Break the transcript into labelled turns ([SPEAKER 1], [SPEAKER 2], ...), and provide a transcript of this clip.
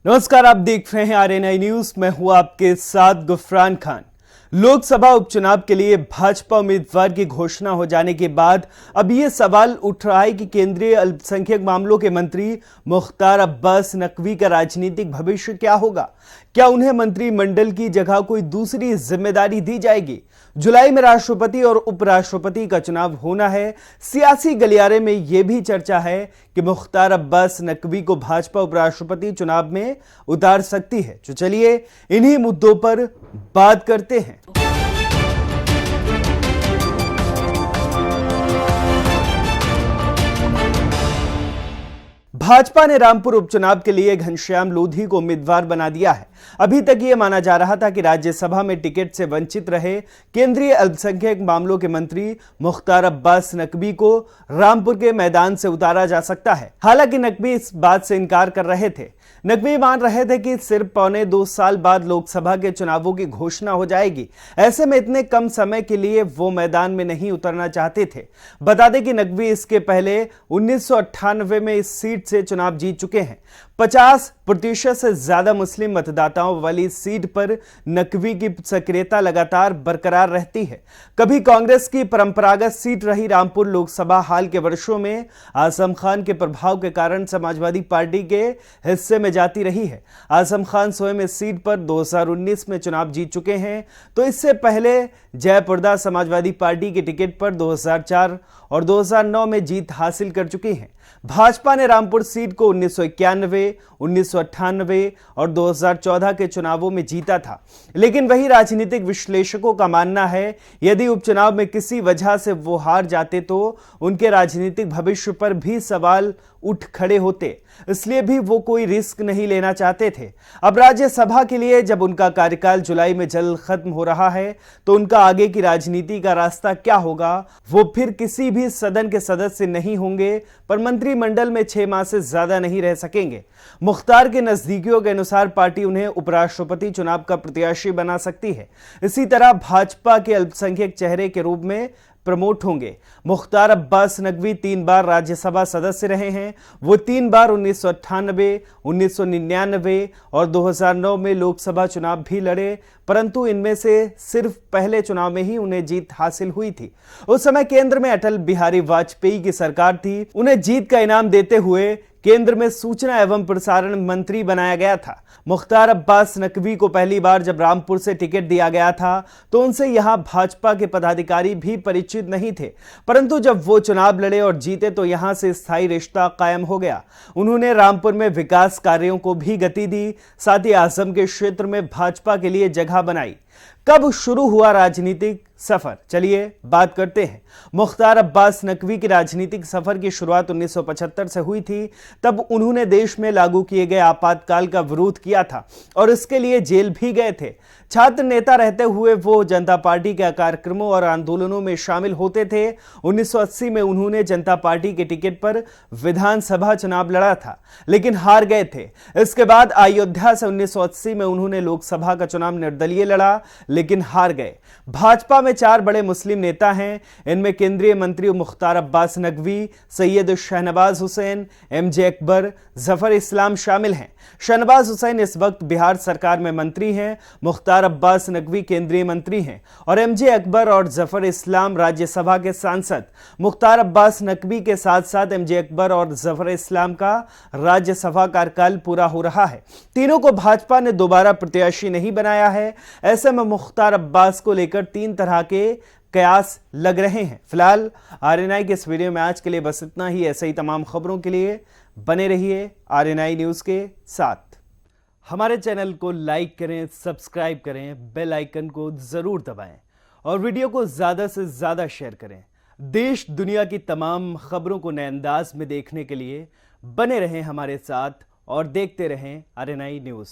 [SPEAKER 1] नमस्कार, आप देख रहे हैं आरएनआई न्यूज। मैं हूं आपके साथ गुफरान खान। लोकसभा उपचुनाव के लिए भाजपा उम्मीदवार की घोषणा हो जाने के बाद अब ये सवाल उठ रहा है कि केंद्रीय अल्पसंख्यक मामलों के मंत्री मुख्तार अब्बास नकवी का राजनीतिक भविष्य क्या होगा। क्या उन्हें मंत्रिमंडल की जगह कोई दूसरी जिम्मेदारी दी जाएगी। जुलाई में राष्ट्रपति और उपराष्ट्रपति का चुनाव होना है। सियासी गलियारे में यह भी चर्चा है कि मुख्तार अब्बास नकवी को भाजपा उपराष्ट्रपति चुनाव में उतार सकती है। तो चलिए इन्हीं मुद्दों पर बात करते हैं। भाजपा ने रामपुर उपचुनाव के लिए घनश्याम लोधी को उम्मीदवार बना दिया है। अभी तक यह माना जा रहा था कि राज्यसभा में टिकट से वंचित रहे केंद्रीय अल्पसंख्यक मामलों के मंत्री मुख्तार अब्बास नकवी को रामपुर के मैदान से उतारा जा सकता है। हालांकि नकवी इस बात से इनकार कर रहे थे। नकवी मान रहे थे कि सिर्फ 1.25 साल बाद लोकसभा के चुनावों की घोषणा हो जाएगी। ऐसे में इतने कम समय के लिए वो मैदान में नहीं उतरना चाहते थे। बता दें कि नकवी इसके पहले 1998 में इस सीट से चुनाव जीत चुके हैं। 50% से ज्यादा मुस्लिम मतदाताओं वाली सीट पर नकवी की सक्रियता लगातार बरकरार रहती है। कभी कांग्रेस की परंपरागत सीट रही रामपुर लोकसभा हाल के वर्षों में आजम खान के प्रभाव के कारण समाजवादी पार्टी के हिस्से में जाती रही है। आजम खान स्वयं इस सीट पर 2019 में चुनाव जीत चुके हैं, तो इससे पहले जयप्रदा समाजवादी पार्टी के टिकट पर 2004 और 2009 में जीत हासिल कर चुकी हैं। भाजपा ने रामपुर सीट को 1991, 1998 और 2014 के चुनावों में जीता था। लेकिन वही राजनीतिक विश्लेषकों का मानना है, यदि उपचुनाव में किसी वजह से वो हार जाते तो उनके राजनीतिक भविष्य पर भी सवाल उठ खड़े होते। इसलिए भी वो कोई रिस्क नहीं लेना चाहते थे। अब राज्यसभा के लिए जब उनका कार्यकाल जुलाई में जल्द खत्म हो रहा है, तो उनका आगे की राजनीति का रास्ता क्या होगा। वो फिर किसी भी सदन के सदस्य नहीं होंगे, पर मंत्रिमंडल में 6 माह से ज्यादा नहीं रह सकेंगे। मुख्तार के नजदीकियों के अनुसार पार्टी उन्हें उपराष्ट्रपति चुनाव का प्रत्याशी बना सकती है। इसी तरह भाजपा के अल्पसंख्यक चेहरे के रूप में प्रमोट होंगे। मुख्तार अब्बास नकवी 3 बार राज्यसभा सदस्य रहे हैं। वो 3 बार 1998, 1999 और 2009 में लोकसभा चुनाव भी लड़े, परंतु इनमें से सिर्फ पहले चुनाव में ही उन्हें जीत हासिल हुई थी। उस समय केंद्र में अटल बिहारी वाजपेयी की सरकार थी। उन्हें जीत का इनाम देते हुए केंद्र में सूचना एवं प्रसारण मंत्री बनाया गया था। मुख्तार अब्बास नकवी को पहली बार जब रामपुर से टिकट दिया गया था, तो उनसे यहां भाजपा के पदाधिकारी भी परिचित नहीं थे, परंतु जब वो चुनाव लड़े और जीते तो यहां से स्थायी रिश्ता कायम हो गया। उन्होंने रामपुर में विकास कार्यों को भी गति दी, साथ ही आजम के क्षेत्र में भाजपा के लिए जगह बनाई। कब शुरू हुआ राजनीतिक सफर, चलिए बात करते हैं। मुख्तार अब्बास नकवी की राजनीतिक सफर की शुरुआत 1975 से हुई थी। तब उन्होंने देश में लागू किए गए आपातकाल का विरोध किया था और इसके लिए जेल भी गए थे। छात्र नेता रहते हुए वो जनता पार्टी के कार्यक्रमों और आंदोलनों में शामिल होते थे। 1980 में उन्होंने जनता पार्टी के टिकट पर विधानसभा चुनाव लड़ा था, लेकिन हार गए थे। इसके बाद अयोध्या से 1980 में उन्होंने लोकसभा का चुनाव निर्दलीय लड़ा, लेकिन हार गए। भाजपा में 4 बड़े मुस्लिम नेता हैं। इनमें केंद्रीय मंत्री मुख्तार अब्बास नकवी, सैयद शहनवाज हुसैन, एमजे अकबर, जफर इस्लाम शामिल हैं। शहनवाज हुसैन इस वक्त बिहार सरकार में मंत्री हैं। मुख्तार अब्बास नकवी केंद्रीय मंत्री हैं और एमजे अकबर और जफर इस्लाम राज्यसभा के सांसद। मुख्तार अब्बास नकवी के साथ साथ एमजे अकबर और जफर इस्लाम का राज्यसभा कार्यकाल पूरा हो रहा है। तीनों को भाजपा ने दोबारा प्रत्याशी नहीं बनाया है। ऐसे में मुख्तार अब्बास को लेकर 3 तरह के कयास लग रहे हैं। फिलहाल आरएनआई के इस वीडियो में आज के लिए बस इतना ही। ऐसे ही तमाम खबरों के लिए बने रहिए आरएनआई न्यूज के साथ। हमारे चैनल को लाइक करें, सब्सक्राइब करें, बेल आइकन को जरूर दबाएं और वीडियो को ज्यादा से ज्यादा शेयर करें। देश दुनिया की तमाम खबरों को नए अंदाज में देखने के लिए बने रहें हमारे साथ और देखते रहें आरएनआई न्यूज।